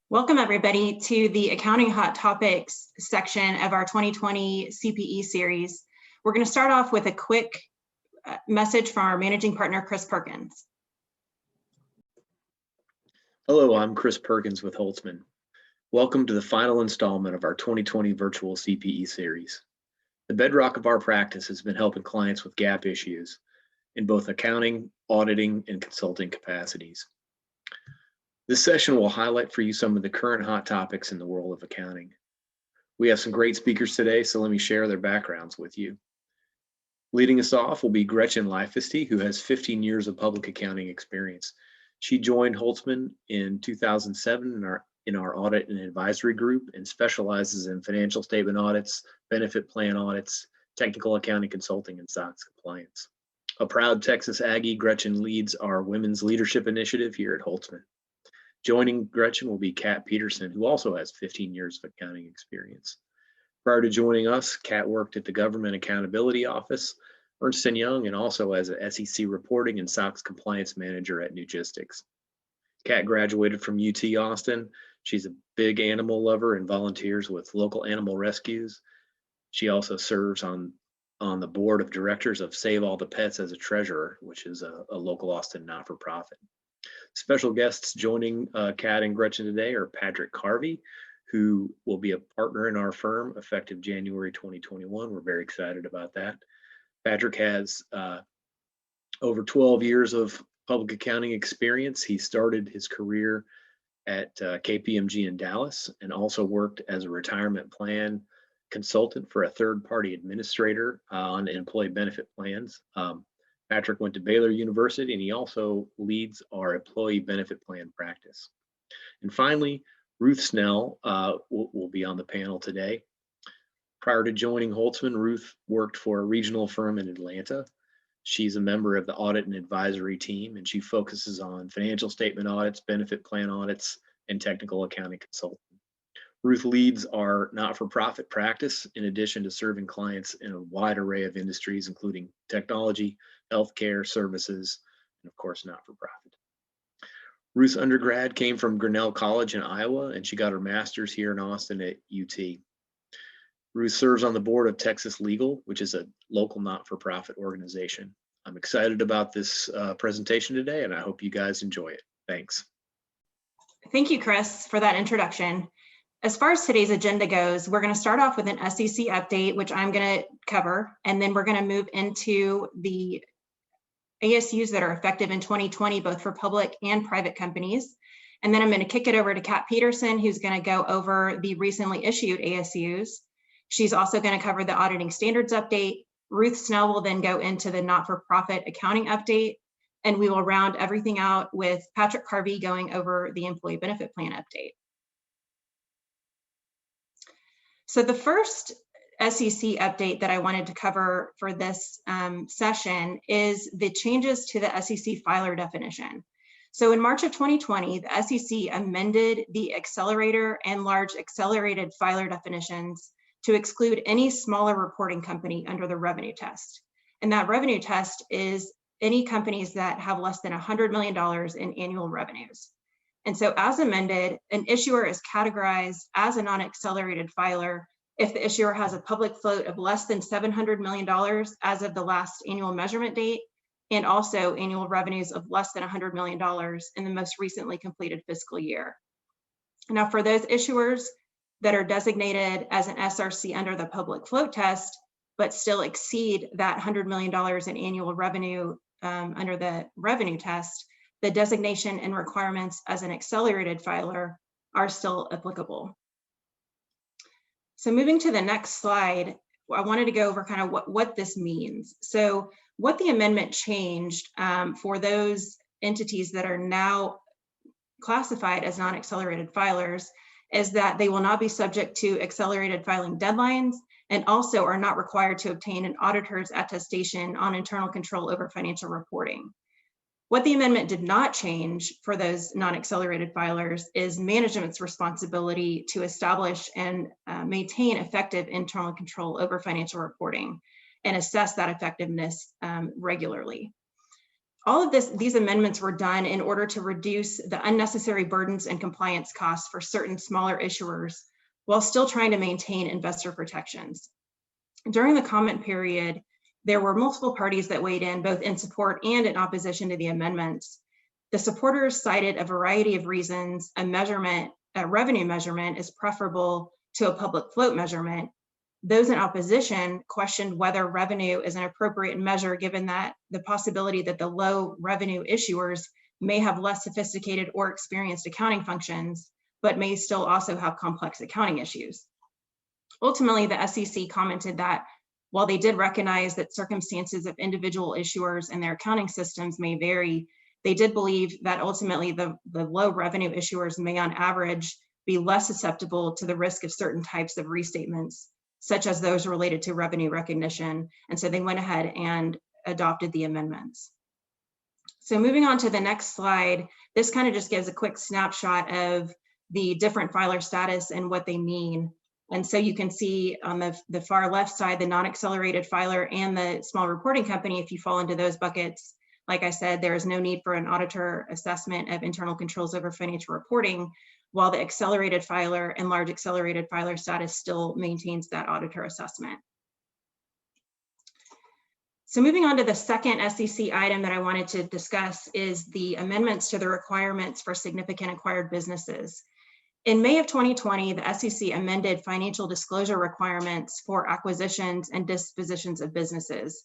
Welcome everybody to the Accounting Hot Topics section of our 2020 CPE series. We're going to start off with a quick message from our managing partner, Chris Perkins. Hello, I'm Chris Perkins with Holtzman. Welcome to the final installment of our 2020 virtual CPE series. The bedrock of our practice has been helping clients with GAAP issues in both accounting, auditing, and consulting capacities. This session will highlight for you some of the current hot topics in the world of accounting. We have some great speakers today, so let me share their backgrounds with you. Leading us off will be Gretchen Leifeste, who has 15 years of public accounting experience. She joined Holtzman in 2007 in our audit and advisory group and specializes in financial statement audits, benefit plan audits, technical accounting consulting, and SOX compliance. A proud Texas Aggie, Gretchen leads our Women's Leadership Initiative here at Holtzman. Joining Gretchen will be Kat Peterson, who also has 15 years of accounting experience. Prior to joining us, Kat worked at the Government Accountability Office, Ernst & Young, and also as an SEC reporting and SOX compliance manager at Nugistics. Kat graduated from UT Austin. She's a big animal lover and volunteers with local animal rescues. She also serves on the board of directors of Save All the Pets as a treasurer, which is a local Austin not-for-profit. Special guests joining Kat and Gretchen today are Patrick Carvey, who will be a partner in our firm effective January 2021. We're very excited about that. Patrick has over 12 years of public accounting experience. He started his career at KPMG in Dallas and also worked as a retirement plan consultant for a third-party administrator on employee benefit plans. Patrick went to Baylor University, and he also leads our employee benefit plan practice. And finally, Ruth Snell will be on the panel today. Prior to joining Holtzman, Ruth worked for a regional firm in Atlanta. She's a member of the audit and advisory team, and she focuses on financial statement audits, benefit plan audits, and technical accounting consulting. Ruth leads our not-for-profit practice in addition to serving clients in a wide array of industries, including technology, healthcare, services, and of course, not-for-profit. Ruth's undergrad came from Grinnell College in Iowa, and she got her master's here in Austin at UT. Ruth serves on the board of Texas Legal, which is a local not-for-profit organization. I'm excited about this presentation today, and I hope you guys enjoy it. Thanks. Thank you, Chris, for that introduction. As far as today's agenda goes, we're going to start off with an SEC update, which I'm going to cover, and then we're going to move into the ASUs that are effective in 2020, both for public and private companies. And then I'm going to kick it over to Kat Peterson, who's going to go over the recently issued ASUs. She's also going to cover the auditing standards update. Ruth Snell will then go into the not-for-profit accounting update, and we will round everything out with Patrick Carvey going over the employee benefit plan update. So the first SEC update that I wanted to cover for this session is the changes to the SEC filer definition. So in March of 2020, the SEC amended the accelerator and large accelerated filer definitions to exclude any smaller reporting company under the revenue test. And that revenue test is any companies that have less than $100 million in annual revenues. And so as amended, an issuer is categorized as a non-accelerated filer if the issuer has a public float of less than $700 million as of the last annual measurement date, and also annual revenues of less than $100 million in the most recently completed fiscal year. Now, for those issuers that are designated as an SRC under the public float test, but still exceed that $100 million in annual revenue under the revenue test, the designation and requirements as an accelerated filer are still applicable. So moving to the next slide, I wanted to go over kind of what this means. So what the amendment changed for those entities that are now classified as non-accelerated filers is that they will not be subject to accelerated filing deadlines and also are not required to obtain an auditor's attestation on internal control over financial reporting. What the amendment did not change for those non-accelerated filers is management's responsibility to establish and maintain effective internal control over financial reporting and assess that effectiveness regularly. All of these amendments were done in order to reduce the unnecessary burdens and compliance costs for certain smaller issuers while still trying to maintain investor protections. During the comment period, there were multiple parties that weighed in, both in support and in opposition to the amendments. The supporters cited a variety of reasons. A revenue measurement is preferable to a public float measurement. Those in opposition questioned whether revenue is an appropriate measure, given that the possibility that the low revenue issuers may have less sophisticated or experienced accounting functions, but may still also have complex accounting issues. Ultimately, the SEC commented that while they did recognize that circumstances of individual issuers and their accounting systems may vary, they did believe that ultimately the low revenue issuers may on average be less susceptible to the risk of certain types of restatements, such as those related to revenue recognition. And so they went ahead and adopted the amendments. So moving on to the next slide, this kind of just gives a quick snapshot of the different filer status and what they mean. And so you can see on the far left side, the non-accelerated filer and the small reporting company, if you fall into those buckets, like I said, there is no need for an auditor assessment of internal controls over financial reporting, while the accelerated filer and large accelerated filer status still maintains that auditor assessment. So moving on to the second SEC item that I wanted to discuss is the amendments to the requirements for significant acquired businesses. In May of 2020, the SEC amended financial disclosure requirements for acquisitions and dispositions of businesses.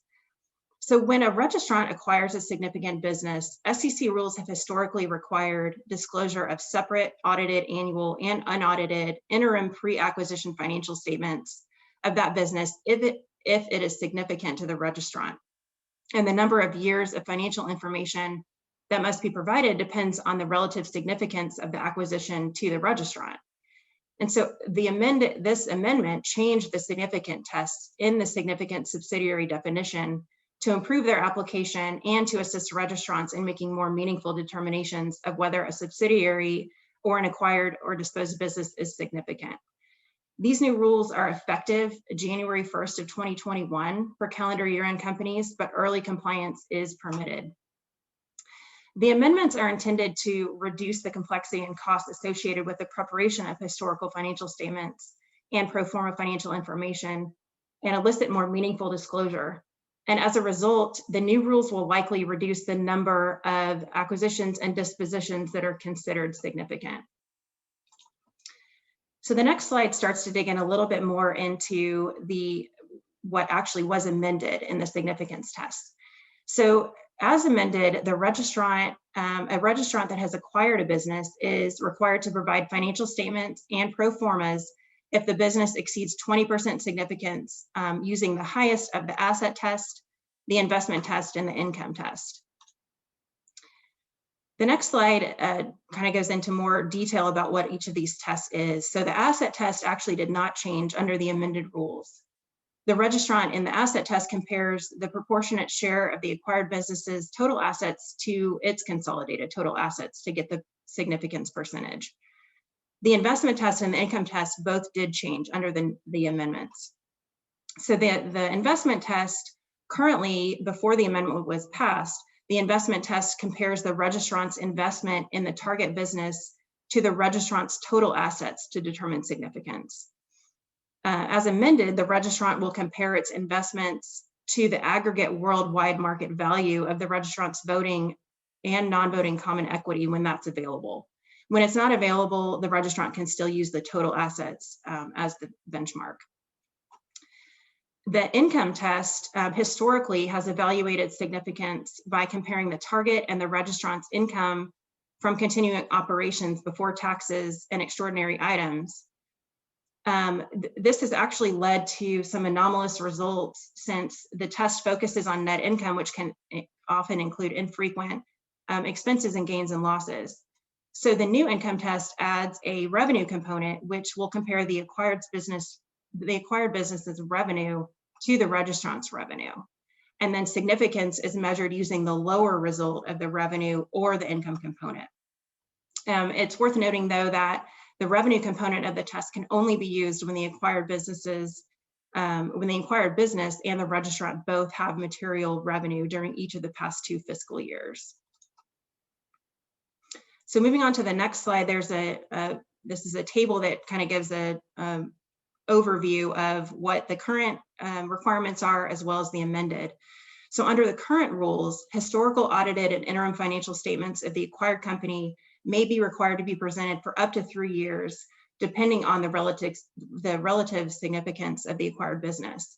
So when a registrant acquires a significant business, SEC rules have historically required disclosure of separate audited annual and unaudited interim pre-acquisition financial statements of that business if it is significant to the registrant. And the number of years of financial information that must be provided depends on the relative significance of the acquisition to the registrant. And so this amendment changed the significant tests in the significant subsidiary definition to improve their application and to assist registrants in making more meaningful determinations of whether a subsidiary or an acquired or disposed business is significant. These new rules are effective January 1st of 2021 for calendar year-end companies, but early compliance is permitted. The amendments are intended to reduce the complexity and costs associated with the preparation of historical financial statements and pro forma financial information and elicit more meaningful disclosure. And as a result, the new rules will likely reduce the number of acquisitions and dispositions that are considered significant. So the next slide starts to dig in a little bit more into what actually was amended in the significance test. So as amended, a registrant that has acquired a business is required to provide financial statements and pro formas if the business exceeds 20% significance using the highest of the asset test, the investment test, and the income test. The next slide kind of goes into more detail about what each of these tests is. So the asset test actually did not change under the amended rules. The registrant in the asset test compares the proportionate share of the acquired business's total assets to its consolidated total assets to get the significance percentage. The investment test and the income test both did change under the amendments. So the investment test currently, before the amendment was passed, the investment test compares the registrant's investment in the target business to the registrant's total assets to determine significance. As amended, the registrant will compare its investments to the aggregate worldwide market value of the registrant's voting and non-voting common equity when that's available. When it's not available, the registrant can still use the total assets as the benchmark. The income test historically has evaluated significance by comparing the target and the registrant's income from continuing operations before taxes and extraordinary items. This has actually led to some anomalous results since the test focuses on net income, which can often include infrequent expenses and gains and losses. So the new income test adds a revenue component, which will compare the acquired business's revenue to the registrant's revenue. And then significance is measured using the lower result of the revenue or the income component. It's worth noting, though, that the revenue component of the test can only be used when the acquired business's when the acquired business and the registrant both have material revenue during each of the past 2 fiscal years. So moving on to the next slide, there's this is a table that kind of gives a overview of what the current requirements are as well as the amended. So under the current rules, historical audited and interim financial statements of the acquired company may be required to be presented for up to 3 years, depending on the relative significance of the acquired business.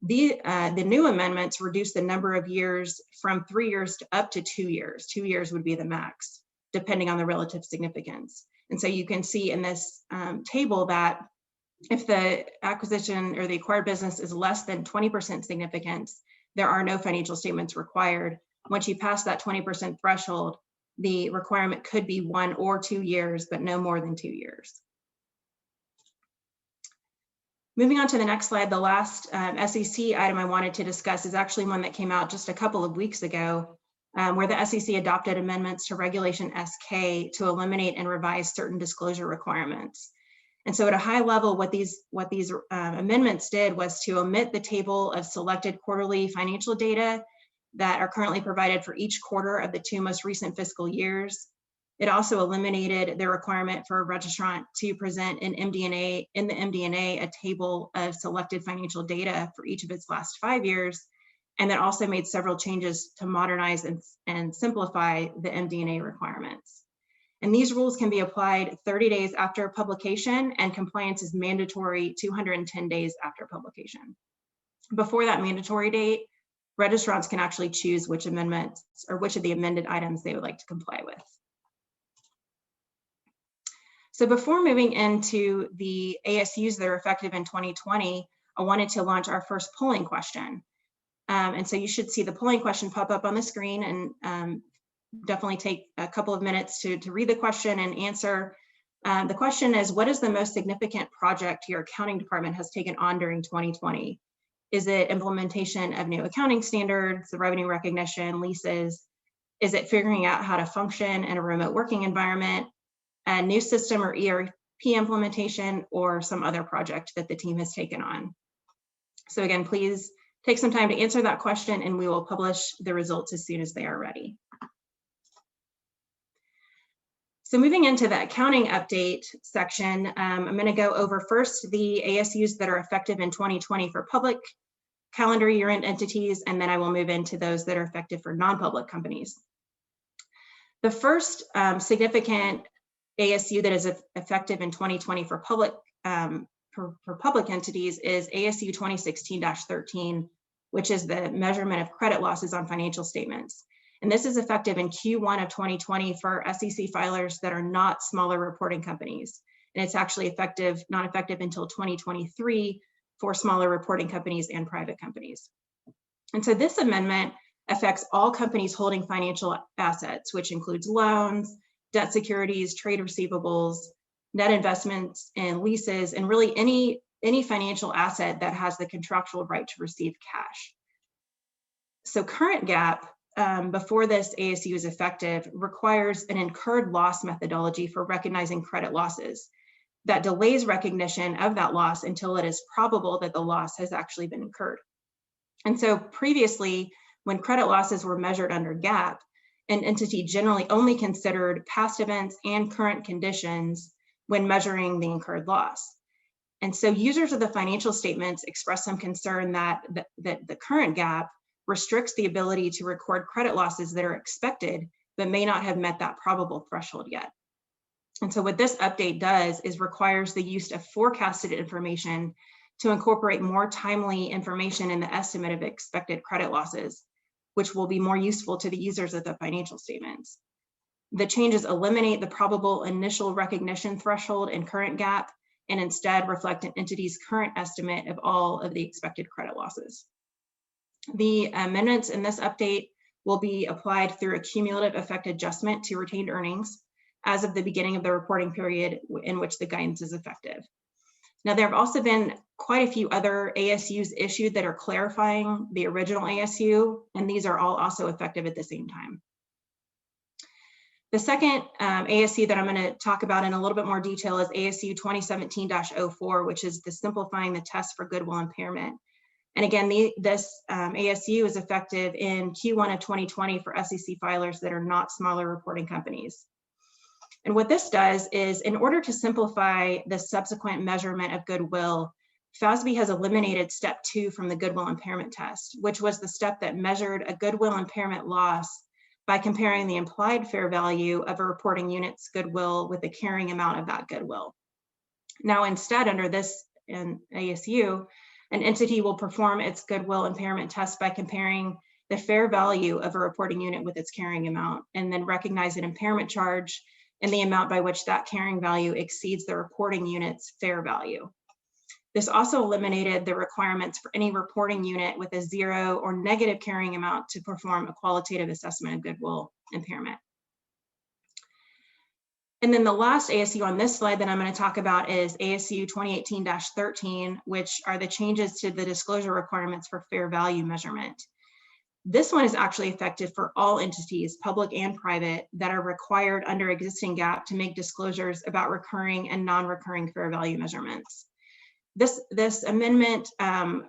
The new amendments reduce the number of years from 3 years to up to 2 years. 2 years would be the max, depending on the relative significance. And so you can see in this table that if the acquisition or the acquired business is less than 20% significance, there are no financial statements required. Once you pass that 20% threshold, the requirement could be 1 or 2 years, but no more than 2 years. Moving on to the next slide, the last SEC item I wanted to discuss is actually one that came out just a couple of weeks ago, where the SEC adopted amendments to Regulation SK to eliminate and revise certain disclosure requirements. And so at a high level, what these amendments did was to omit the table of selected quarterly financial data that are currently provided for each quarter of the 2 most recent fiscal years. It also eliminated the requirement for a registrant to present in the MD&A a table of selected financial data for each of its last 5 years, and then also made several changes to modernize and simplify the MD&A requirements. And these rules can be applied 30 days after publication, and compliance is mandatory 210 days after publication. Before that mandatory date, registrants can actually choose which amendments or which of the amended items they would like to comply with. So before moving into the ASUs that are effective in 2020, I wanted to launch our first polling question. And so you should see the polling question pop up on the screen, and definitely take a couple of minutes to read the question and answer. The question is, what is the most significant project your accounting department has taken on during 2020? Is it implementation of new accounting standards, the revenue recognition, leases? Is it figuring out how to function in a remote working environment, a new system or ERP implementation, or some other project that the team has taken on? So again, please take some time to answer that question, and we will publish the results as soon as they are ready. So moving into the accounting update section, I'm going to go over first the ASUs that are effective in 2020 for public calendar year-end entities, and then I will move into those that are effective for non-public companies. The first significant ASU that is effective in 2020 for public entities is ASU 2016-13, which is the measurement of credit losses on financial statements. And this is effective in Q1 of 2020 for SEC filers that are not smaller reporting companies. And it's actually not effective until 2023 for smaller reporting companies and private companies. And so this amendment affects all companies holding financial assets, which includes loans, debt securities, trade receivables, net investments, and leases, and really any financial asset that has the contractual right to receive cash. So current GAAP, before this ASU is effective, requires an incurred loss methodology for recognizing credit losses that delays recognition of that loss until it is probable that the loss has actually been incurred. And so previously, when credit losses were measured under GAAP, an entity generally only considered past events and current conditions when measuring the incurred loss. And so users of the financial statements expressed some concern that the current GAAP restricts the ability to record credit losses that are expected, but may not have met that probable threshold yet. And so what this update does is requires the use of forecasted information to incorporate more timely information in the estimate of expected credit losses, which will be more useful to the users of the financial statements. The changes eliminate the probable initial recognition threshold in current GAAP and instead reflect an entity's current estimate of all of the expected credit losses. The amendments in this update will be applied through a cumulative effect adjustment to retained earnings as of the beginning of the reporting period in which the guidance is effective. Now, there have also been quite a few other ASUs issued that are clarifying the original ASU, and these are all also effective at the same time. The second ASU that I'm going to talk about in a little bit more detail is ASU 2017-04, which is the simplifying the test for goodwill impairment. And again, this ASU is effective in Q1 of 2020 for SEC filers that are not smaller reporting companies. And what this does is, in order to simplify the subsequent measurement of goodwill, FASB has eliminated step 2 from the goodwill impairment test, which was the step that measured a goodwill impairment loss by comparing the implied fair value of a reporting unit's goodwill with the carrying amount of that goodwill. Now, instead, under this ASU, an entity will perform its goodwill impairment test by comparing the fair value of a reporting unit with its carrying amount, and then recognize an impairment charge in the amount by which that carrying value exceeds the reporting unit's fair value. This also eliminated the requirements for any reporting unit with a 0 or negative carrying amount to perform a qualitative assessment of goodwill impairment. And then the last ASU on this slide that I'm going to talk about is ASU 2018-13, which are the changes to the disclosure requirements for fair value measurement. This one is actually effective for all entities, public and private, that are required under existing GAAP to make disclosures about recurring and non-recurring fair value measurements. This amendment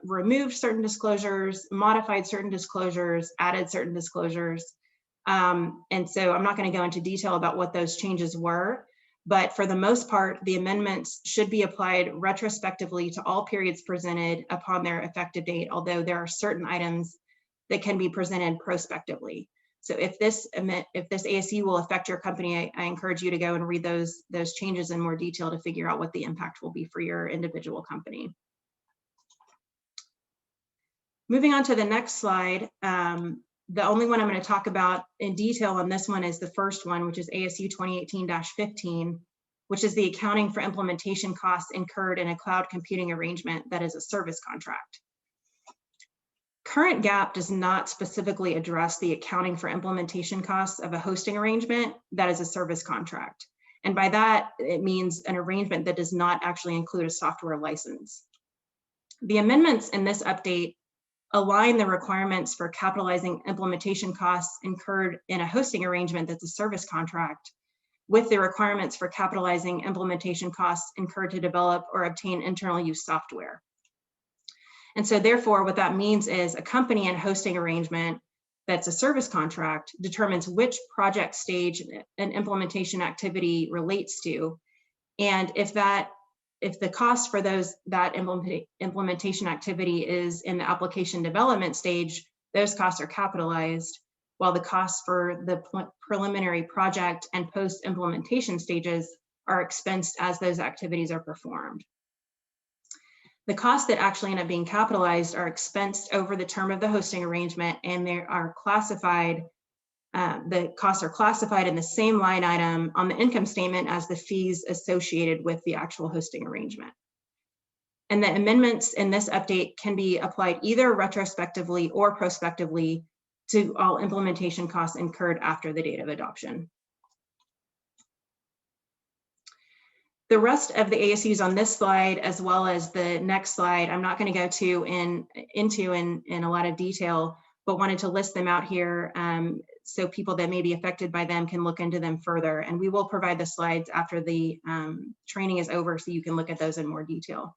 removed certain disclosures, modified certain disclosures, added certain disclosures. And so I'm not going to go into detail about what those changes were, but for the most part, the amendments should be applied retrospectively to all periods presented upon their effective date, although there are certain items that can be presented prospectively. So if this ASU will affect your company, I encourage you to go and read those changes in more detail to figure out what the impact will be for your individual company. Moving on to the next slide, the only one I'm going to talk about in detail on this one is the first one, which is ASU 2018-15, which is the accounting for implementation costs incurred in a cloud computing arrangement that is a service contract. Current GAAP does not specifically address the accounting for implementation costs of a hosting arrangement that is a service contract. And by that, it means an arrangement that does not actually include a software license. The amendments in this update align the requirements for capitalizing implementation costs incurred in a hosting arrangement that's a service contract with the requirements for capitalizing implementation costs incurred to develop or obtain internal use software. And so therefore, what that means is a company and hosting arrangement that's a service contract determines which project stage an implementation activity relates to. And if the cost for that implementation activity is in the application development stage, those costs are capitalized, while the costs for the preliminary project and post-implementation stages are expensed as those activities are performed. The costs that actually end up being capitalized are expensed over the term of the hosting arrangement, and they are classified, the costs are classified in the same line item on the income statement as the fees associated with the actual hosting arrangement. And the amendments in this update can be applied either retrospectively or prospectively to all implementation costs incurred after the date of adoption. The rest of the ASUs on this slide, as well as the next slide, I'm not going to go into in a lot of detail, but wanted to list them out here so people that may be affected by them can look into them further. And we will provide the slides after the training is over so you can look at those in more detail.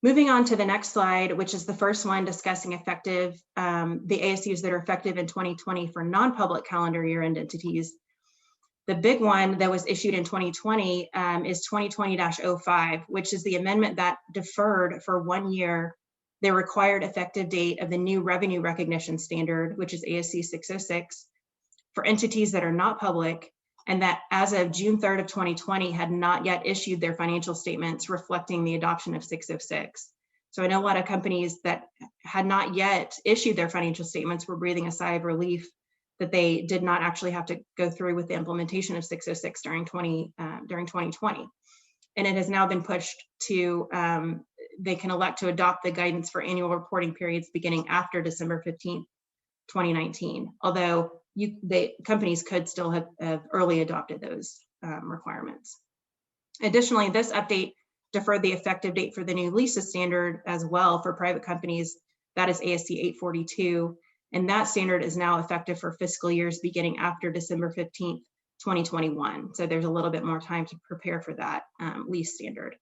Moving on to the next slide, which is the first one discussing the ASUs that are effective in 2020 for non-public calendar year-end entities. The big one that was issued in 2020 is 2020-05, which is the amendment that deferred for 1 year the required effective date of the new revenue recognition standard, which is ASC 606, for entities that are not public and that as of June 3rd of 2020 had not yet issued their financial statements reflecting the adoption of 606. So I know a lot of companies that had not yet issued their financial statements were breathing a sigh of relief that they did not actually have to go through with the implementation of 606 during 2020. And it has now been pushed to, they can elect to adopt the guidance for annual reporting periods beginning after December 15th, 2019, although companies could still have early adopted those requirements. Additionally, this update deferred the effective date for the new leases standard as well for private companies, that is ASC 842, And that standard is now effective for fiscal years beginning after December 15th, 2021. So there's a little bit more time to prepare for that lease standard.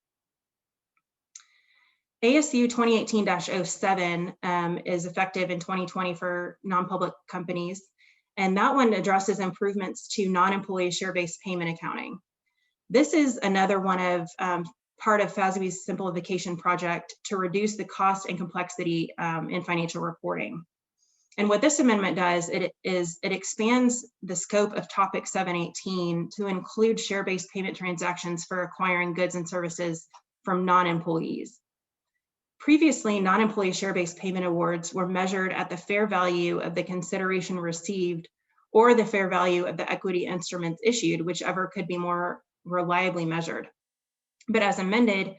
ASU 2018-07 is effective in 2020 for non-public companies. And that one addresses improvements to non-employee share-based payment accounting. This is another one of part of FASB's simplification project to reduce the cost and complexity in financial reporting. And what this amendment does, it expands the scope of Topic 718 to include share-based payment transactions for acquiring goods and services from non-employees. Previously, non-employee share-based payment awards were measured at the fair value of the consideration received or the fair value of the equity instruments issued, whichever could be more reliably measured. But as amended,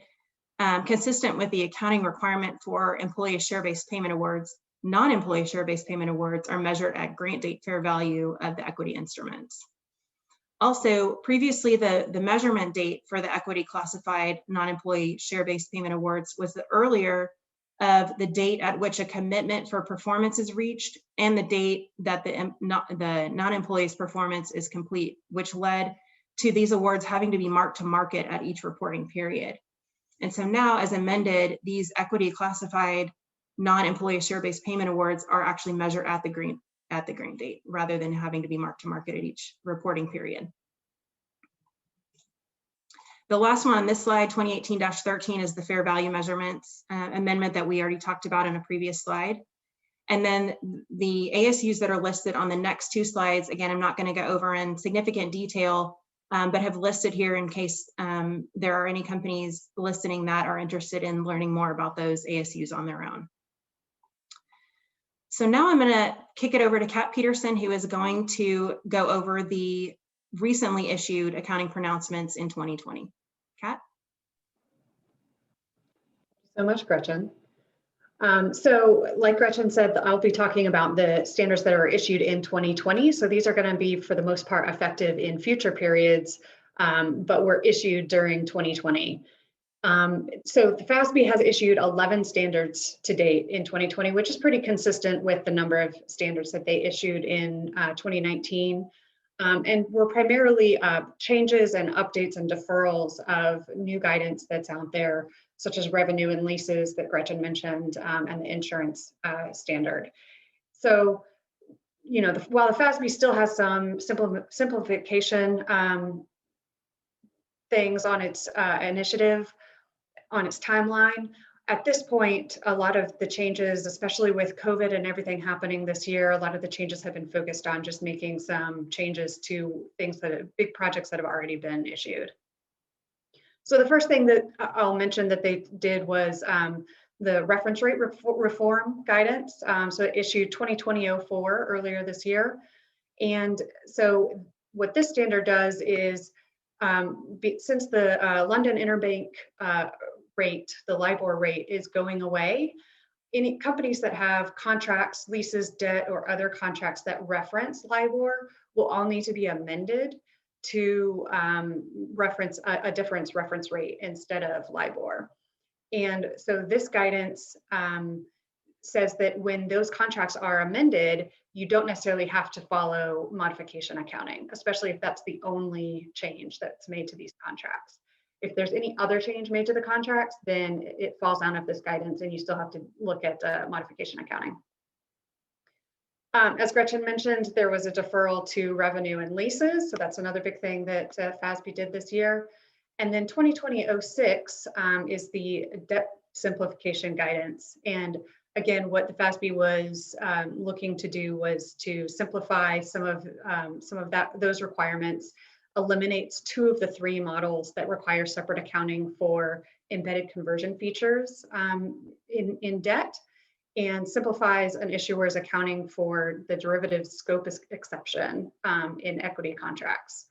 consistent with the accounting requirement for employee share-based payment awards, non-employee share-based payment awards are measured at grant date fair value of the equity instruments. Also, previously, the measurement date for the equity classified non-employee share-based payment awards was the earlier of the date at which a commitment for performance is reached and the date that the non-employee's performance is complete, which led to these awards having to be marked to market at each reporting period. And so now, as amended, these equity classified non-employee share-based payment awards are actually measured at the grant date rather than having to be marked to market at each reporting period. The last one on this slide, 2018-13, is the fair value measurements amendment that we already talked about in a previous slide. And then the ASUs that are listed on the next two slides, again, I'm not going to go over in significant detail, but have listed here in case there are any companies listening that are interested in learning more about those ASUs on their own. So now I'm going to kick it over to Kat Peterson, who is going to go over the recently issued accounting pronouncements in 2020. Kat? So much, Gretchen. So like Gretchen said, I'll be talking about the standards that are issued in 2020. So these are going to be, for the most part, effective in future periods, but were issued during 2020. So the FASB has issued 11 standards to date in 2020, which is pretty consistent with the number of standards that they issued in 2019. And were primarily changes and updates and deferrals of new guidance that's out there, such as revenue and leases that Gretchen mentioned, and the insurance standard. So, you know, while the FASB still has some simplification things on its initiative, on its timeline, at this point, a lot of the changes, especially with COVID and everything happening this year, a lot of the changes have been focused on just making some changes to things big projects that have already been issued. So the first thing that I'll mention that they did was the reference rate reform guidance. So it issued 2020-04 earlier this year. And so what this standard does is, since the London Interbank rate, the LIBOR rate, is going away, any companies that have contracts, leases, debt, or other contracts that reference LIBOR will all need to be amended to reference a different reference rate instead of LIBOR. And so this guidance says that when those contracts are amended, you don't necessarily have to follow modification accounting, especially if that's the only change that's made to these contracts. If there's any other change made to the contracts, then it falls out of this guidance and you still have to look at modification accounting. As Gretchen mentioned, there was a deferral to revenue and leases. So that's another big thing that FASB did this year. And then 2020-06 is the debt simplification guidance. And again, what the FASB was looking to do was to simplify some of those requirements, eliminates 2 of the 3 models that require separate accounting for embedded conversion features in debt, and simplifies an issuer's accounting for the derivative scope exception in equity contracts.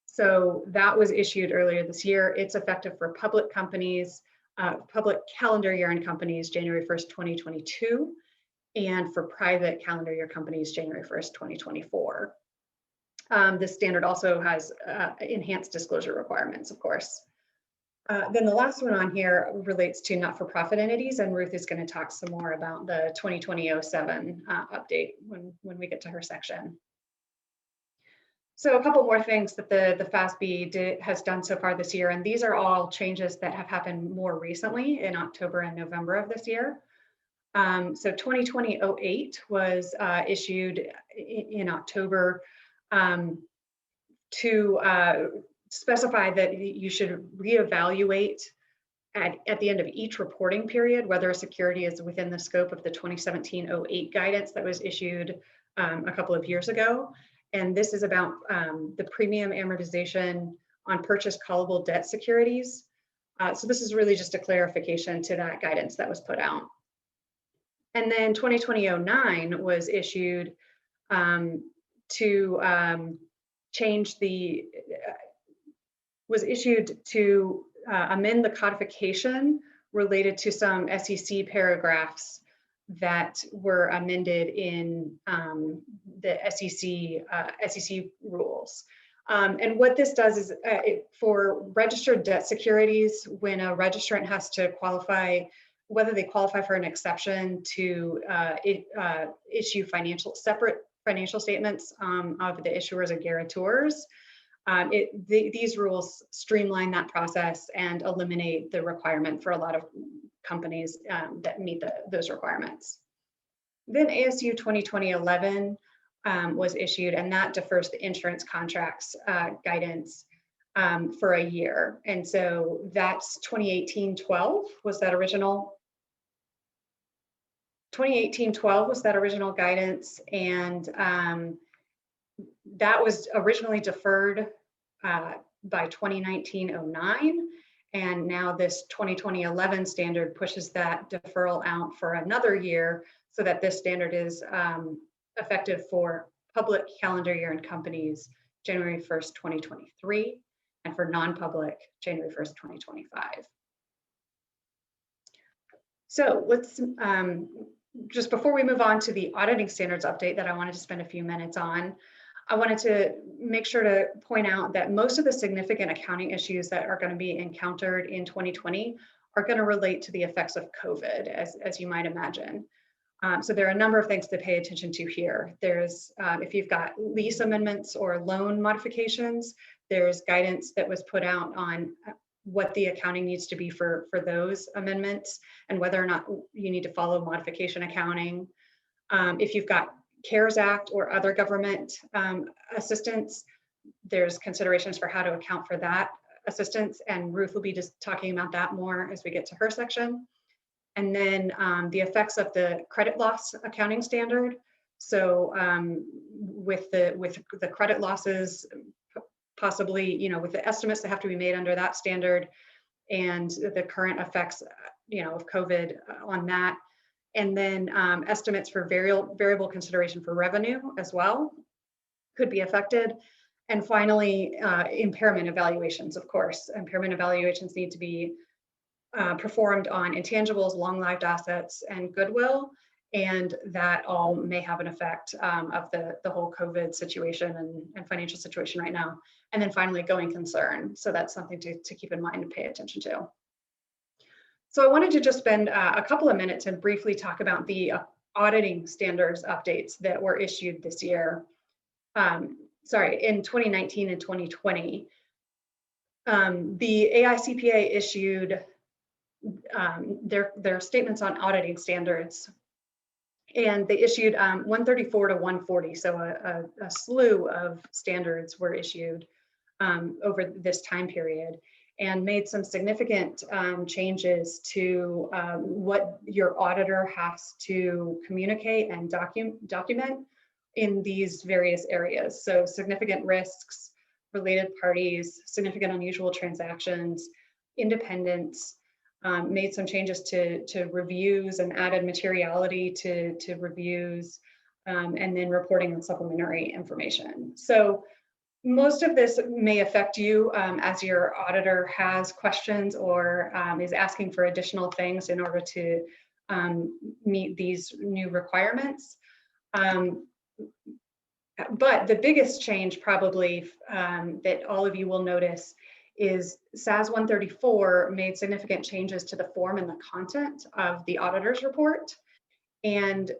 So that was issued earlier this year. It's effective for public companies, public calendar year end companies, January 1st, 2022, and for private calendar year companies, January 1st, 2024. This standard also has enhanced disclosure requirements, of course. Then the last one on here relates to not-for-profit entities, and Ruth is going to talk some more about the 2020-07 update when we get to her section. So a couple more things that the FASB has done so far this year, and these are all changes that have happened more recently in October and November of this year. So 2020-08 was issued in October to specify that you should reevaluate at the end of each reporting period whether a security is within the scope of the 2017-08 guidance that was issued a couple of years ago. And this is about the premium amortization on purchased callable debt securities. So this is really just a clarification to that guidance that was put out. And then 2020-09 was issued to amend the codification related to some SEC paragraphs that were amended in the SEC rules. And what this does is for registered debt securities, when a registrant has to qualify, whether they qualify for an exception to issue separate financial statements of the issuers and guarantors, these rules streamline that process and eliminate the requirement for a lot of companies that meet those requirements. Then ASU 2020-11 was issued, and that defers the insurance contracts guidance for a year. And so that's 2018-12 was that original. 2018-12 was that original guidance, and that was originally deferred by 2019-09. And now this 2020-11 standard pushes that deferral out for another year so that this standard is effective for public calendar year and companies January 1st, 2023, and for non-public January 1st, 2025. So let's, just before we move on to the auditing standards update that I wanted to spend a few minutes on, I wanted to make sure to point out that most of the significant accounting issues that are going to be encountered in 2020 are going to relate to the effects of COVID, as you might imagine. So there are a number of things to pay attention to here. There's, if you've got lease amendments or loan modifications, there's guidance that was put out on what the accounting needs to be for those amendments and whether or not you need to follow modification accounting. If you've got CARES Act or other government assistance, there's considerations for how to account for that assistance, and Ruth will be just talking about that more as we get to her section. And then the effects of the credit loss accounting standard. So with the credit losses, possibly, you know, with the estimates that have to be made under that standard and the current effects, you know, of COVID on that. And then estimates for variable consideration for revenue as well could be affected. And finally, impairment evaluations, of course. Impairment evaluations need to be performed on intangibles, long-lived assets, and goodwill. And that all may have an effect of the whole COVID situation and financial situation right now. And then finally, going concern. So that's something to keep in mind and pay attention to. So I wanted to just spend a couple of minutes and briefly talk about the auditing standards updates that were issued this year. In 2019 and 2020. The AICPA issued their statements on auditing standards, and they issued 134 to 140. So a slew of standards were issued over this time period, and made some significant changes to what your auditor has to communicate and document in these various areas. So significant risks, related parties, significant unusual transactions, independence, made some changes to reviews and added materiality to reviews, and then reporting on supplementary information. So most of this may affect you as your auditor has questions or is asking for additional things in order to meet these new requirements. But the biggest change probably that all of you will notice is SAS 134 made significant changes to the form and the content of the auditor's report. And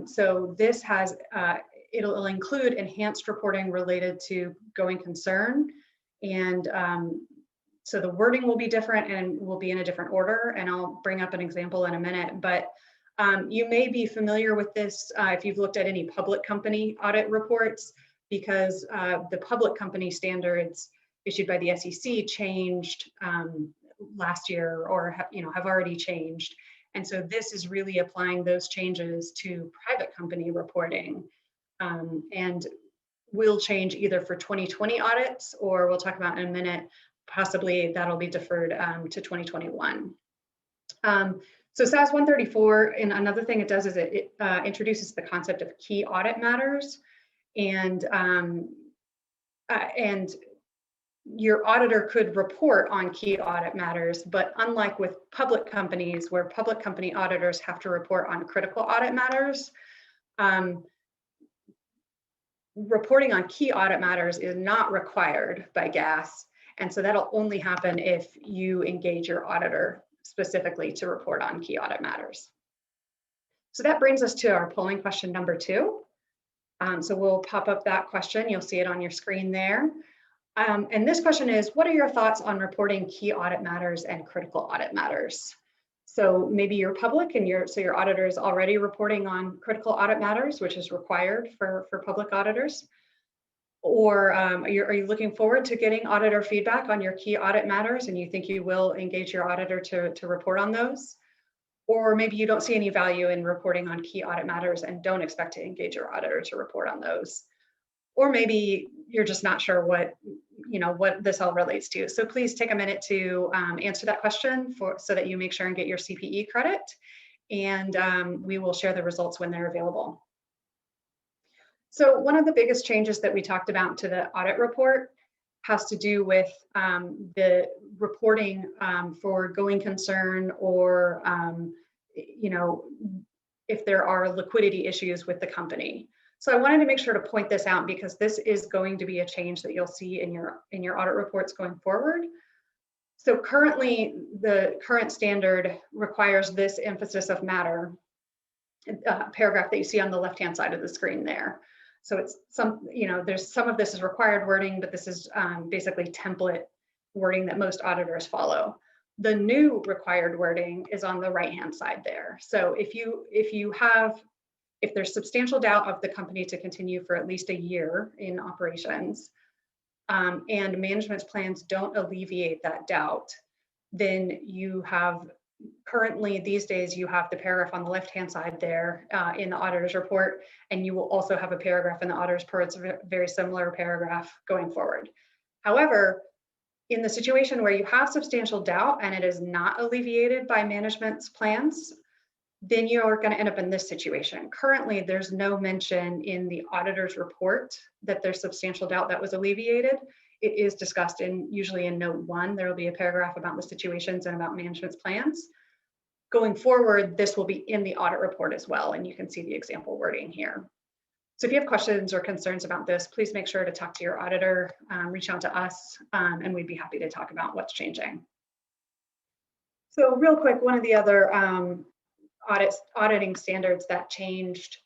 so this has, it'll include enhanced reporting related to going concern. And so the wording will be different and will be in a different order. And I'll bring up an example in a minute, but you may be familiar with this if you've looked at any public company audit reports, because the public company standards issued by the SEC changed last year, or have already changed. And so this is really applying those changes to private company reporting, and will change either for 2020 audits, or we'll talk about in a minute, possibly that'll be deferred to 2021. So SAS 134, and another thing it does is it introduces the concept of key audit matters, and your auditor could report on key audit matters, but unlike with public companies, where public company auditors have to report on critical audit matters, reporting on key audit matters is not required by GAS. And so that'll only happen if you engage your auditor specifically to report on key audit matters. So that brings us to our polling question number 2. So we'll pop up that question. You'll see it on your screen there. And this question is, what are your thoughts on reporting key audit matters and critical audit matters? So maybe you're public and your auditor is already reporting on critical audit matters, which is required for public auditors. Or are you looking forward to getting auditor feedback on your key audit matters and you think you will engage your auditor to report on those? Or maybe you don't see any value in reporting on key audit matters and don't expect to engage your auditor to report on those. Or maybe you're just not sure what this all relates to. So please take a minute to answer that question so that you make sure and get your CPE credit. And we will share the results when they're available. So one of the biggest changes that we talked about to the audit report has to do with the reporting for going concern, or if there are liquidity issues with the company. So I wanted to make sure to point this out because this is going to be a change that you'll see in your audit reports going forward. So currently, the current standard requires this emphasis of matter paragraph that you see on the left-hand side of the screen there. So it's there's some of this is required wording, but this is basically template wording that most auditors follow. The new required wording is on the right-hand side there. So if there's substantial doubt of the company to continue for at least a year in operations, and management's plans don't alleviate that doubt, then you have currently these days you have the paragraph on the left-hand side there in the auditor's report, and you will also have a paragraph in the auditor's report. It's a very similar paragraph going forward. However, in the situation where you have substantial doubt and it is not alleviated by management's plans, then you're going to end up in this situation. Currently, there's no mention in the auditor's report that there's substantial doubt that was alleviated. It is discussed usually in note 1. There will be a paragraph about the situations and about management's plans. Going forward, this will be in the audit report as well, and you can see the example wording here. So if you have questions or concerns about this, please make sure to talk to your auditor, reach out to us, and we'd be happy to talk about what's changing. So real quick, one of the other auditing standards that changed,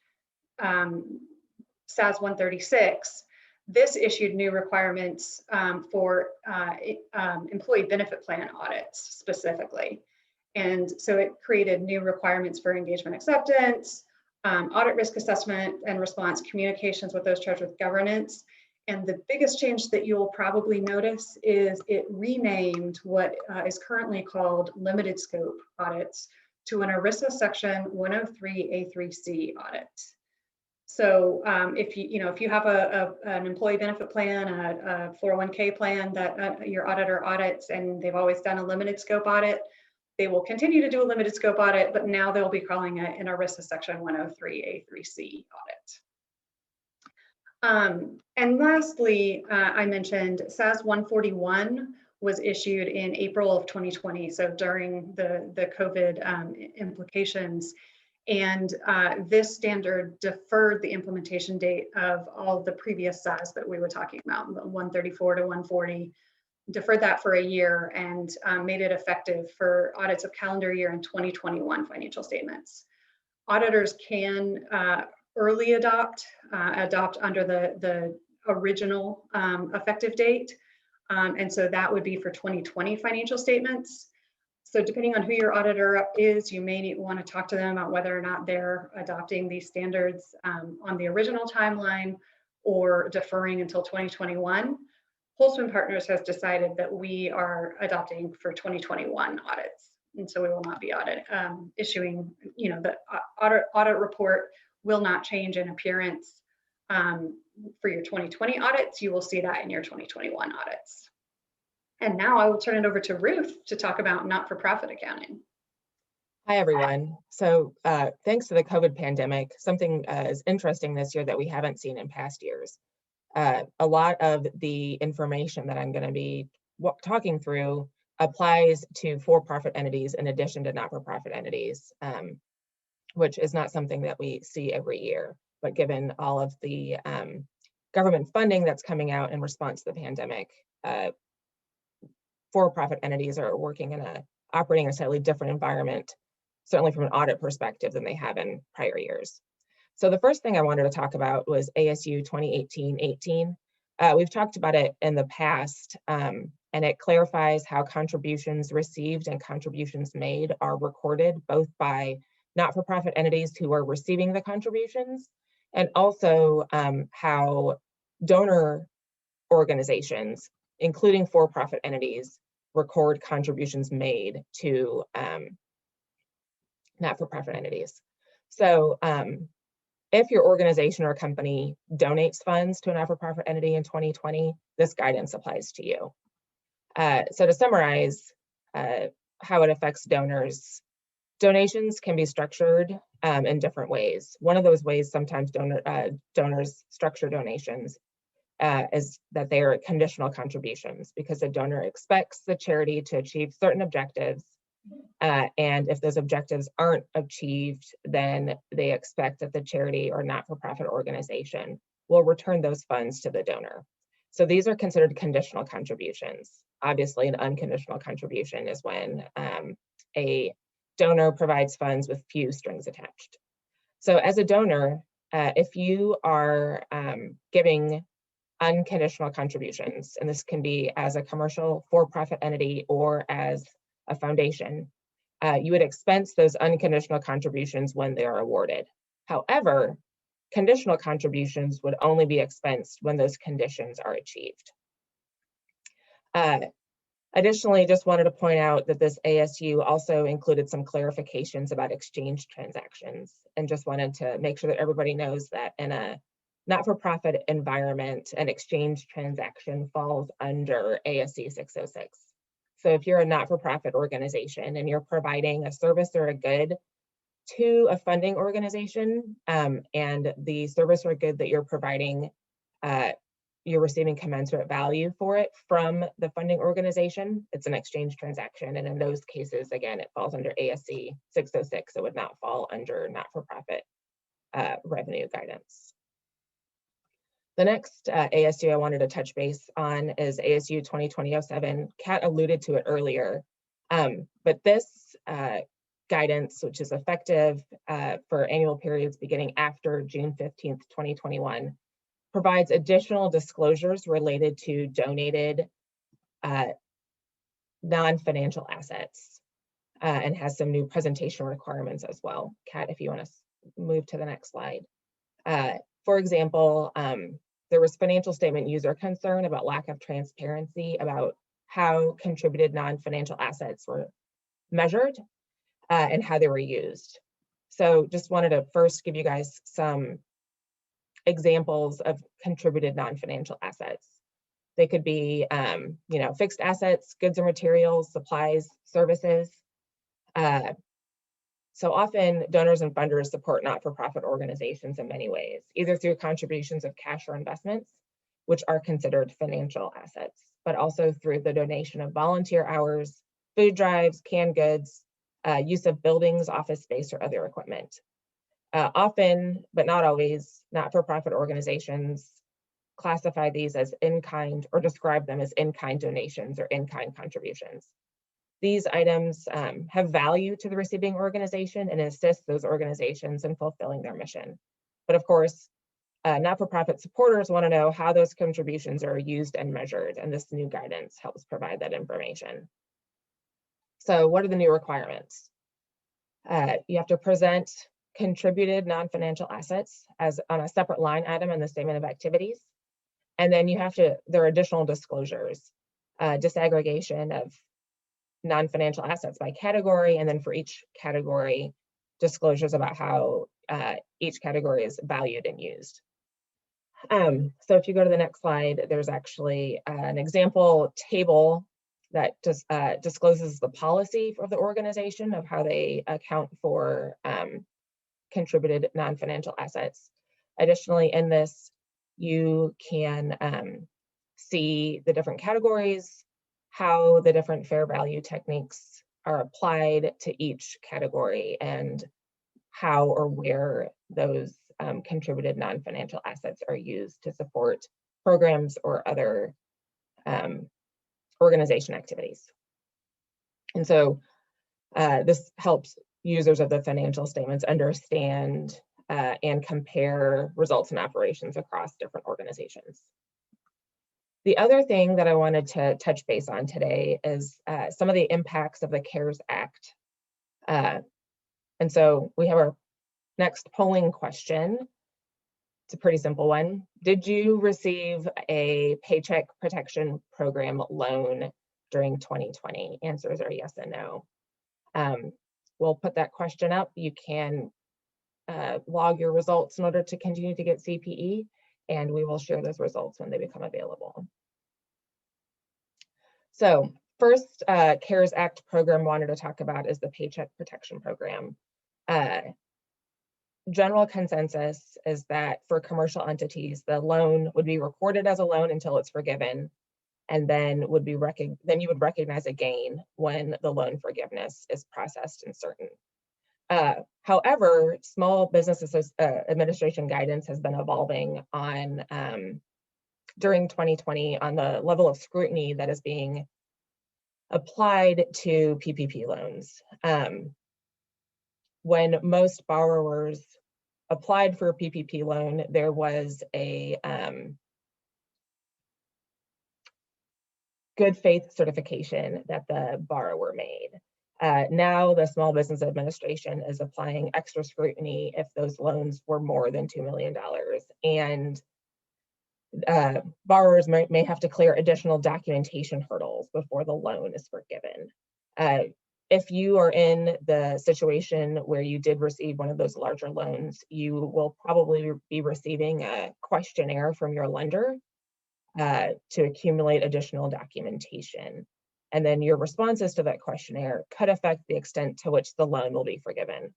SAS 136, this issued new requirements for employee benefit plan audits specifically. And so it created new requirements for engagement acceptance, audit risk assessment and response, communications with those charged with governance. And the biggest change that you'll probably notice is it renamed what is currently called limited scope audits to an ERISA section 103A3C audit. So if you have an employee benefit plan, a 401k plan that your auditor audits, and they've always done a limited scope audit, they will continue to do a limited scope audit, but now they'll be calling it an ERISA section 103A3C audit. And lastly, I mentioned SAS 141 was issued in April of 2020, so during the COVID implications. And this standard deferred the implementation date of all the previous SAS that we were talking about, 134 to 140. deferred that for a year and made it effective for audits of calendar year and 2021 financial statements. Auditors can early adopt under the original effective date. And so that would be for 2020 financial statements. So depending on who your auditor is, you may want to talk to them about whether or not they're adopting these standards on the original timeline or deferring until 2021. Holtzman Partners has decided that we are adopting for 2021 audits. And so we will not be issuing, the audit report will not change in appearance for your 2020 audits. You will see that in your 2021 audits. And now I will turn it over to Ruth to talk about not-for-profit accounting. Hi, everyone. So thanks to the COVID pandemic, something is interesting this year that we haven't seen in past years. A lot of the information that I'm going to be talking through applies to for-profit entities in addition to not-for-profit entities, which is not something that we see every year. But given all of the government funding that's coming out in response to the pandemic, for-profit entities are operating in a slightly different environment, certainly from an audit perspective, than they have in prior years. So the first thing I wanted to talk about was ASU 2018-18. We've talked about it in the past, and it clarifies how contributions received and contributions made are recorded both by not-for-profit entities who are receiving the contributions, and also how donor organizations, including for-profit entities, record contributions made to not-for-profit entities. So if your organization or company donates funds to a not-for-profit entity in 2020, this guidance applies to you. So to summarize how it affects donors, donations can be structured in different ways. One of those ways sometimes donors structure donations is that they are conditional contributions, because the donor expects the charity to achieve certain objectives. And if those objectives aren't achieved, then they expect that the charity or not-for-profit organization will return those funds to the donor. So these are considered conditional contributions. Obviously, an unconditional contribution is when a donor provides funds with few strings attached. So as a donor, if you are giving unconditional contributions, and this can be as a commercial for-profit entity or as a foundation, you would expense those unconditional contributions when they are awarded. However, conditional contributions would only be expensed when those conditions are achieved. Additionally, just wanted to point out that this ASU also included some clarifications about exchange transactions, and just wanted to make sure that everybody knows that in a not-for-profit environment, an exchange transaction falls under ASC 606. So if you're a not-for-profit organization and you're providing a service or a good to a funding organization, and the service or good that you're providing, you're receiving commensurate value for it from the funding organization, it's an exchange transaction. And in those cases, again, it falls under ASC 606. It would not fall under not-for-profit revenue guidance. The next ASU I wanted to touch base on is ASU 2020-07. Kat alluded to it earlier, but this guidance, which is effective for annual periods beginning after June 15th, 2021, provides additional disclosures related to donated non-financial assets, and has some new presentation requirements as well. Kat, if you want to move to the next slide. For example, there was financial statement user concern about lack of transparency about how contributed non-financial assets were measured and how they were used. So just wanted to first give you guys some examples of contributed non-financial assets. They could be, fixed assets, goods and materials, supplies, services. So often donors and funders support not-for-profit organizations in many ways, either through contributions of cash or investments, which are considered financial assets, but also through the donation of volunteer hours, food drives, canned goods, use of buildings, office space, or other equipment. Often, but not always, not-for-profit organizations classify these as in-kind or describe them as in-kind donations or in-kind contributions. These items have value to the receiving organization and assist those organizations in fulfilling their mission. But of course, not-for-profit supporters want to know how those contributions are used and measured, and this new guidance helps provide that information. So what are the new requirements? You have to present contributed non-financial assets as on a separate line item in the statement of activities. And then you have to, there are additional disclosures, disaggregation of non-financial assets by category, and then for each category, disclosures about how each category is valued and used. So if you go to the next slide, there's actually an example table that just discloses the policy of the organization of how they account for contributed non-financial assets. Additionally, in this, you can see the different categories, how the different fair value techniques are applied to each category, and how or where those contributed non-financial assets are used to support programs or other organization activities. And so this helps users of the financial statements understand and compare results and operations across different organizations. The other thing that I wanted to touch base on today is some of the impacts of the CARES Act. And so we have our next polling question. It's a pretty simple one. Did you receive a Paycheck Protection Program loan during 2020? Answers are yes and no. We'll put that question up. You can log your results in order to continue to get CPE, and we will share those results when they become available. So first CARES Act program I wanted to talk about is the Paycheck Protection Program. General consensus is that for commercial entities, the loan would be recorded as a loan until it's forgiven, and then you would recognize a gain when the loan forgiveness is processed and certain. However, Small Business Administration guidance has been evolving on during 2020 on the level of scrutiny that is being applied to PPP loans. When most borrowers applied for a PPP loan, there was a good faith certification that the borrower made. Now the Small Business Administration is applying extra scrutiny if those loans were more than $2 million. And borrowers may have to clear additional documentation hurdles before the loan is forgiven. If you are in the situation where you did receive one of those larger loans, you will probably be receiving a questionnaire from your lender to accumulate additional documentation. And then your responses to that questionnaire could affect the extent to which the loan will be forgiven.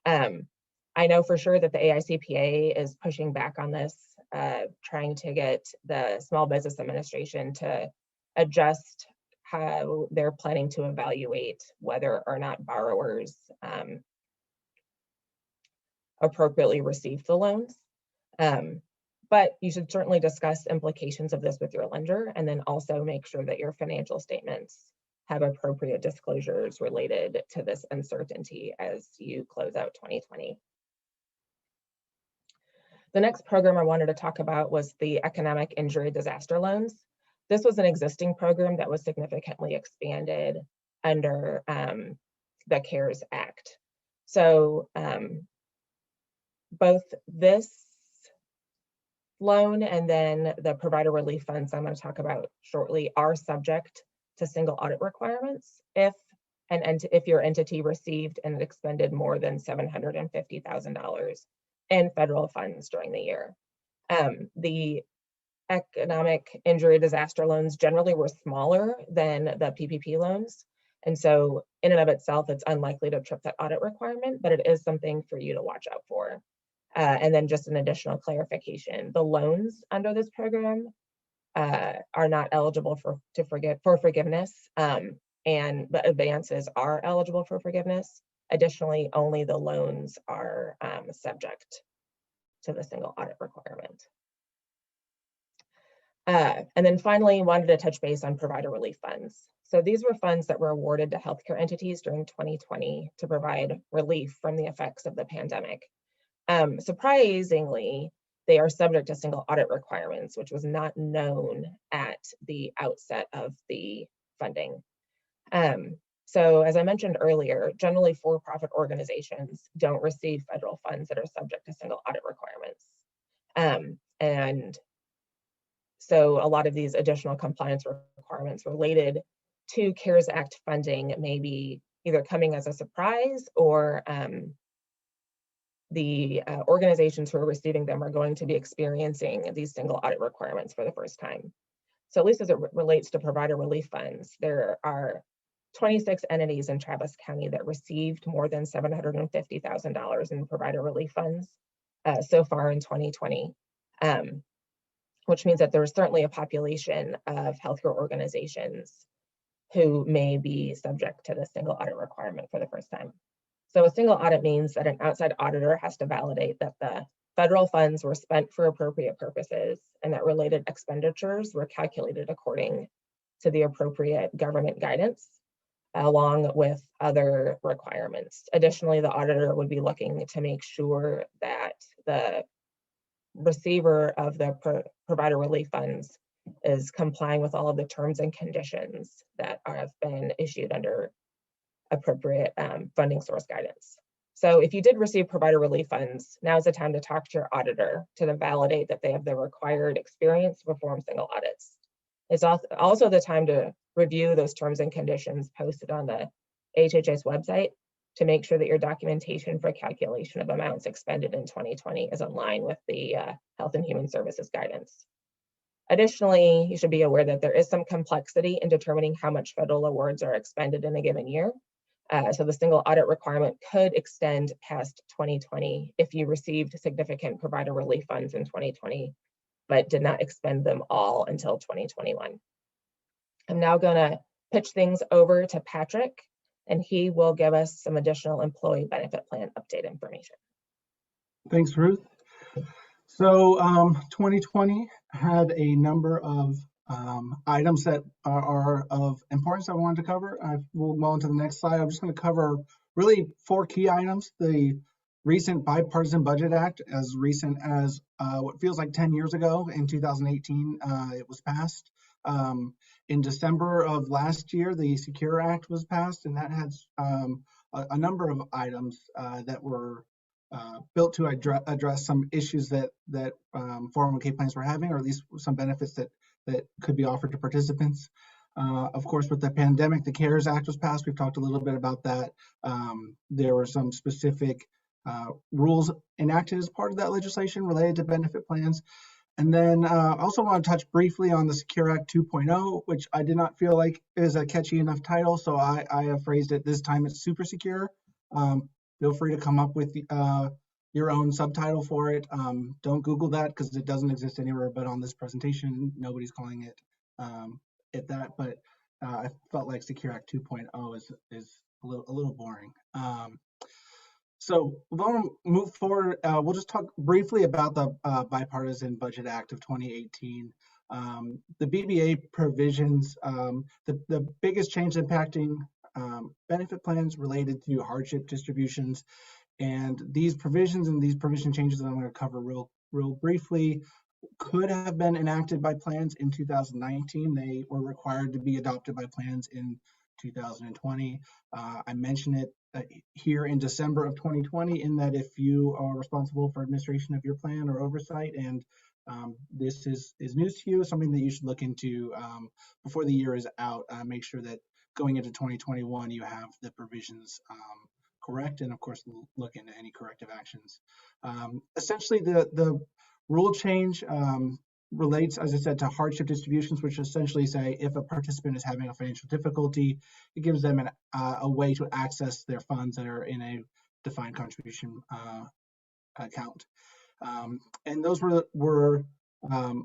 I know for sure that the AICPA is pushing back on this, trying to get the Small Business Administration to adjust how they're planning to evaluate whether or not borrowers appropriately received the loans. But you should certainly discuss implications of this with your lender, and then also make sure that your financial statements have appropriate disclosures related to this uncertainty as you close out 2020. The next program I wanted to talk about was the Economic Injury Disaster Loans. This was an existing program that was significantly expanded under the CARES Act. So both this loan and then the provider relief funds I'm going to talk about shortly are subject to single audit requirements if your entity received and expended more than $750,000 in federal funds during the year. The economic injury disaster loans generally were smaller than the PPP loans. And so in and of itself, it's unlikely to trip that audit requirement, but it is something for you to watch out for. And then just an additional clarification, the loans under this program are not eligible for forgiveness, and the advances are eligible for forgiveness. Additionally, only the loans are subject to the single audit requirement. And then finally, wanted to touch base on provider relief funds. So these were funds that were awarded to healthcare entities during 2020 to provide relief from the effects of the pandemic. Surprisingly, they are subject to single audit requirements, which was not known at the outset of the funding. So as I mentioned earlier, generally for-profit organizations don't receive federal funds that are subject to single audit requirements. And so a lot of these additional compliance requirements related to CARES Act funding may be either coming as a surprise, or the organizations who are receiving them are going to be experiencing these single audit requirements for the first time. So at least as it relates to provider relief funds, there are 26 entities in Travis County that received more than $750,000 in provider relief funds so far in 2020, which means that there's certainly a population of healthcare organizations who may be subject to the single audit requirement for the first time. So a single audit means that an outside auditor has to validate that the federal funds were spent for appropriate purposes and that related expenditures were calculated according to the appropriate government guidance, along with other requirements. Additionally, the auditor would be looking to make sure that the receiver of the provider relief funds is complying with all of the terms and conditions that have been issued under appropriate funding source guidance. So if you did receive provider relief funds, now is the time to talk to your auditor to validate that they have the required experience to perform single audits. It's also the time to review those terms and conditions posted on the HHS website to make sure that your documentation for calculation of amounts expended in 2020 is in line with the Health and Human Services guidance. Additionally, you should be aware that there is some complexity in determining how much federal awards are expended in a given year. So the single audit requirement could extend past 2020 if you received significant provider relief funds in 2020, but did not expend them all until 2021. I'm now going to pitch things over to Patrick, and he will give us some additional employee benefit plan update information. Thanks, Ruth. So 2020 had a number of items that are of importance I wanted to cover. We'll go on to the next slide. I'm just going to cover really 4 key items. The recent Bipartisan Budget Act, as recent as what feels like 10 years ago, in 2018, it was passed. In December of last year, the Secure Act was passed, and that has a number of items that were built to address some issues that 401k plans were having, or at least some benefits that could be offered to participants. Of course, with the pandemic, the CARES Act was passed. We've talked a little bit about that. There were some specific rules enacted as part of that legislation related to benefit plans. And then I also want to touch briefly on the Secure Act 2.0, which I did not feel like is a catchy enough title, so I have phrased it this time it's super secure. Feel free to come up with your own subtitle for it. Don't Google that because it doesn't exist anywhere but on this presentation. Nobody's calling it that, but I felt like Secure Act 2.0 is a little boring. So we're going to move forward. We'll just talk briefly about the Bipartisan Budget Act of 2018. The BBA provisions, the biggest change impacting benefit plans related to hardship distributions. And these provisions and these provision changes that I'm going to cover real briefly could have been enacted by plans in 2019. They were required to be adopted by plans in 2020. I mentioned it here in December of 2020 in that if you are responsible for administration of your plan or oversight, and this is news to you, something that you should look into before the year is out, make sure that going into 2021 you have the provisions correct, and of course look into any corrective actions. Essentially the rule change relates, as I said, to hardship distributions, which essentially say if a participant is having a financial difficulty, it gives them a way to access their funds that are in a defined contribution account. And those were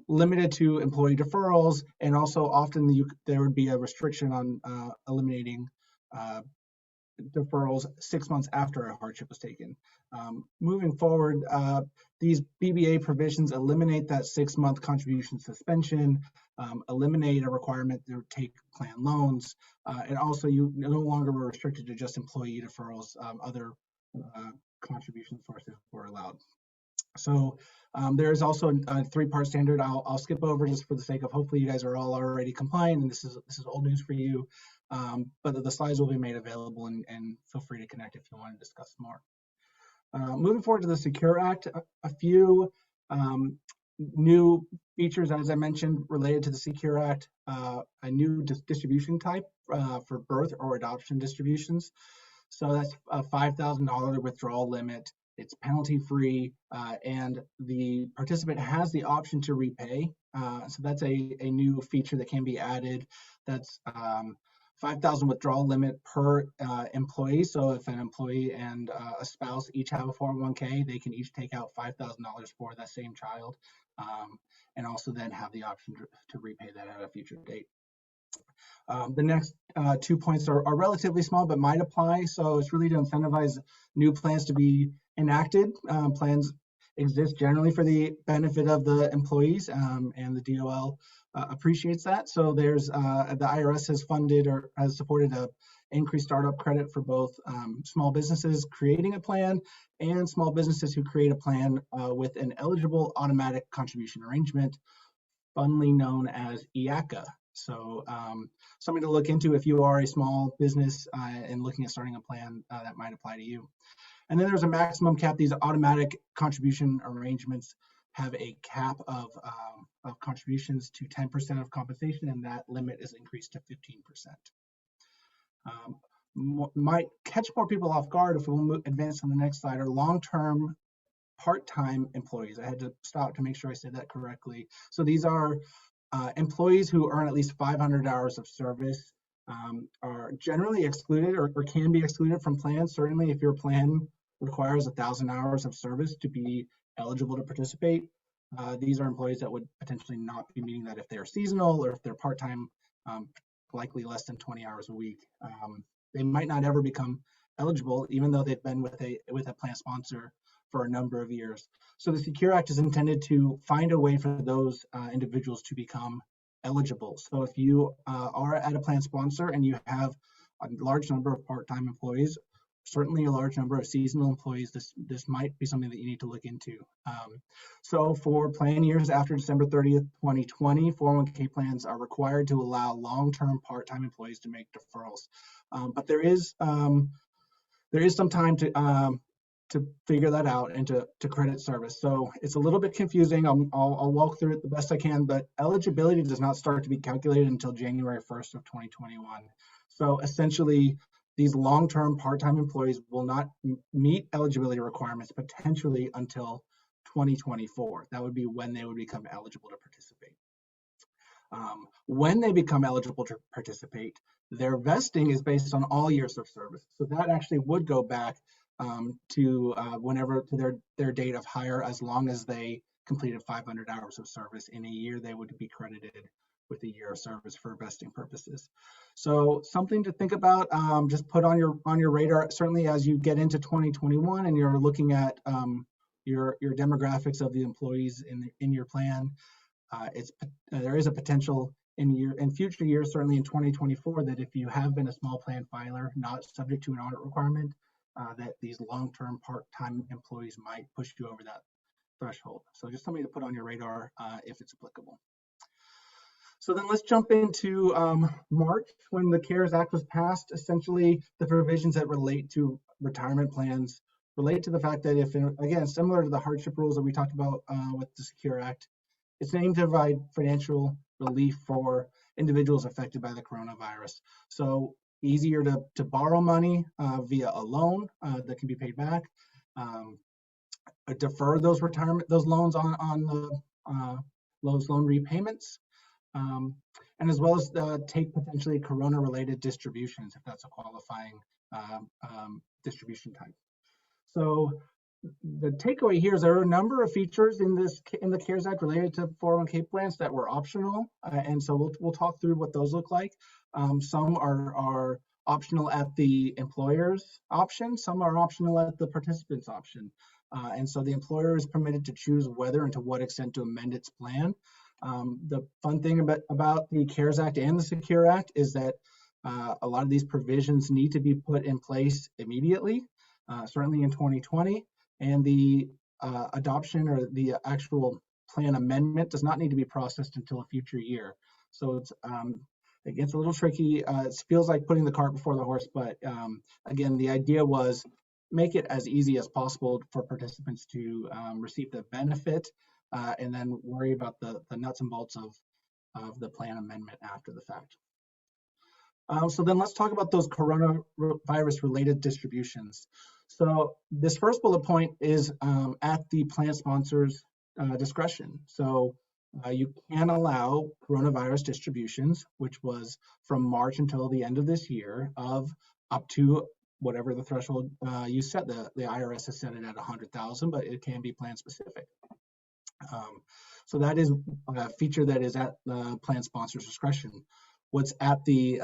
limited to employee deferrals, and also often there would be a restriction on eliminating deferrals 6 months after a hardship was taken. Moving forward, these BBA provisions eliminate that 6-month contribution suspension, eliminate a requirement to take plan loans, and also you no longer were restricted to just employee deferrals. Other contribution sources were allowed. So there is also a 3-part standard I'll skip over just for the sake of hopefully you guys are all already compliant, and this is old news for you. But the slides will be made available, and feel free to connect if you want to discuss more. Moving forward to the Secure Act, a few new features, as I mentioned, related to the Secure Act, a new distribution type for birth or adoption distributions. So that's a $5,000 withdrawal limit. It's penalty free, and the participant has the option to repay. So that's a new feature that can be added. That's $5,000 withdrawal limit per employee. So if an employee and a spouse each have a 401k, they can each take out $5,000 for that same child, and also then have the option to repay that at a future date. The next 2 points are relatively small, but might apply. So it's really to incentivize new plans to be enacted. Plans exist generally for the benefit of the employees, and the DOL appreciates that. So there's the IRS has funded or has supported a increased startup credit for both small businesses creating a plan and small businesses who create a plan with an eligible automatic contribution arrangement, funnily known as EACA. So something to look into if you are a small business and looking at starting a plan that might apply to you. And then there's a maximum cap. These automatic contribution arrangements have a cap of contributions to 10% of compensation, and that limit is increased to 15%. Might catch more people off guard if we'll advance on the next slide, are long-term part-time employees. I had to stop to make sure I said that correctly. So these are employees who earn at least 500 hours of service, are generally excluded or can be excluded from plans. Certainly if your plan requires 1,000 hours of service to be eligible to participate, these are employees that would potentially not be meeting that if they're seasonal or if they're part-time, likely less than 20 hours a week. They might not ever become eligible, even though they've been with a plan sponsor for a number of years. So the Secure Act is intended to find a way for those individuals to become eligible. So if you are at a plan sponsor and you have a large number of part-time employees, certainly a large number of seasonal employees, this might be something that you need to look into. So for plan years after December 30th, 2020, 401k plans are required to allow long-term part-time employees to make deferrals. But there is some time to figure that out and to credit service. So it's a little bit confusing. I'll walk through it the best I can, but eligibility does not start to be calculated until January 1st of 2021. So essentially, these long-term part-time employees will not meet eligibility requirements potentially until 2024. That would be when they would become eligible to participate. When they become eligible to participate, their vesting is based on all years of service. So that actually would go back to their date of hire, as long as they completed 500 hours of service in a year. They would be credited with a year of service for vesting purposes. So something to think about, just put on your radar, certainly as you get into 2021 and you're looking at your demographics of the employees in your plan. There is a potential in future years, certainly in 2024, that if you have been a small plan filer not subject to an audit requirement, that these long-term part-time employees might push you over that threshold. So just something to put on your radar if it's applicable. So then let's jump into March, when the CARES Act was passed. Essentially, the provisions that relate to retirement plans relate to the fact that if, again, similar to the hardship rules that we talked about with the Secure Act, it's aimed to provide financial relief for individuals affected by the coronavirus. So easier to borrow money via a loan that can be paid back, defer those loans on those loan repayments, and as well as take potentially corona-related distributions if that's a qualifying distribution type. So the takeaway here is there are a number of features in the CARES Act related to 401k plans that were optional, and so we'll talk through what those look like. Some are optional at the employer's option. Some are optional at the participant's option. And so the employer is permitted to choose whether and to what extent to amend its plan. The fun thing about the CARES Act and the Secure Act is that a lot of these provisions need to be put in place immediately, certainly in 2020, and the adoption or the actual plan amendment does not need to be processed until a future year. So it gets a little tricky. It feels like putting the cart before the horse, but again, the idea was make it as easy as possible for participants to receive the benefit and then worry about the nuts and bolts of the plan amendment after the fact. So then let's talk about those coronavirus related distributions. So this first bullet point is at the plan sponsor's discretion. So you can allow coronavirus distributions, which was from March until the end of this year, of up to whatever the threshold you set. The IRS has set it at 100,000, but it can be plan specific. So that is a feature that is at the plan sponsor's discretion. What's at the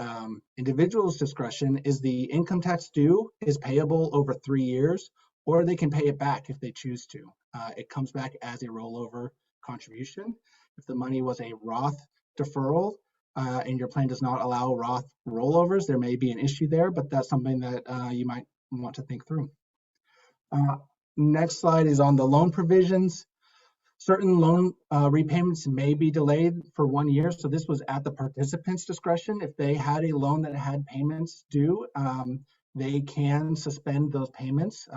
individual's discretion is the income tax due is payable over 3 years, or they can pay it back if they choose to. It comes back as a rollover contribution. If the money was a Roth deferral and your plan does not allow Roth rollovers, there may be an issue there, but that's something that you might want to think through. Next slide is on the loan provisions. Certain loan repayments may be delayed for 1 year. So this was at the participant's discretion. If they had a loan that had payments due, they can suspend those payments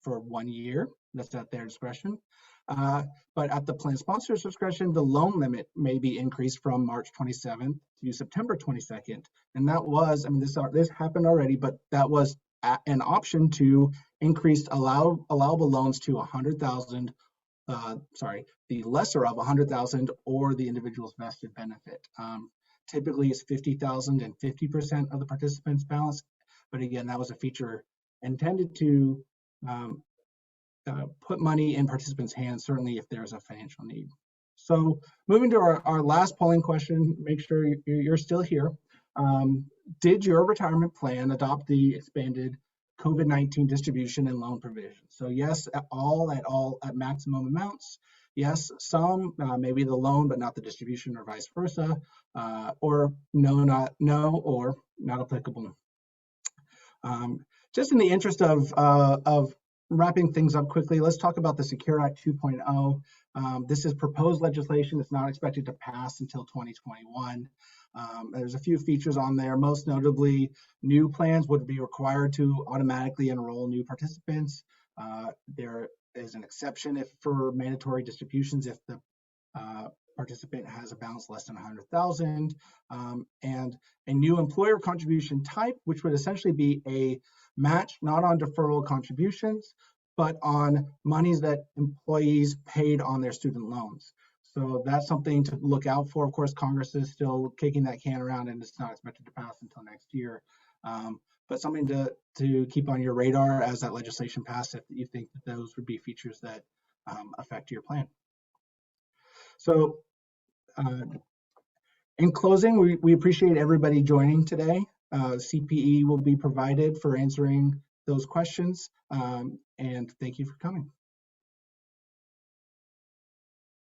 for 1 year. That's at their discretion. But at the plan sponsor's discretion, the loan limit may be increased from March 27th to September 22nd. And that was, I mean, this happened already, but that was an option to increase allowable loans to 100,000. The lesser of 100,000 or the individual's vested benefit. Typically it's 50,000 and 50% of the participant's balance. But again, that was a feature intended to put money in participants' hands, certainly if there's a financial need. So moving to our last polling question, make sure you're still here. Did your retirement plan adopt the expanded COVID-19 distribution and loan provision? So yes, at maximum amounts. Yes, some, maybe the loan, but not the distribution or vice versa, or no, or not applicable. Just in the interest of wrapping things up quickly, let's talk about the Secure Act 2.0. This is proposed legislation. It's not expected to pass until 2021. There's a few features on there. Most notably, new plans would be required to automatically enroll new participants. There is an exception for mandatory distributions if the participant has a balance less than 100,000, and a new employer contribution type, which would essentially be a match, not on deferral contributions, but on monies that employees paid on their student loans. So that's something to look out for. Of course, Congress is still kicking that can around and it's not expected to pass until next year. But something to keep on your radar as that legislation passes if you think that those would be features that affect your plan. So in closing, we appreciate everybody joining today. CPE will be provided for answering those questions, and thank you for coming.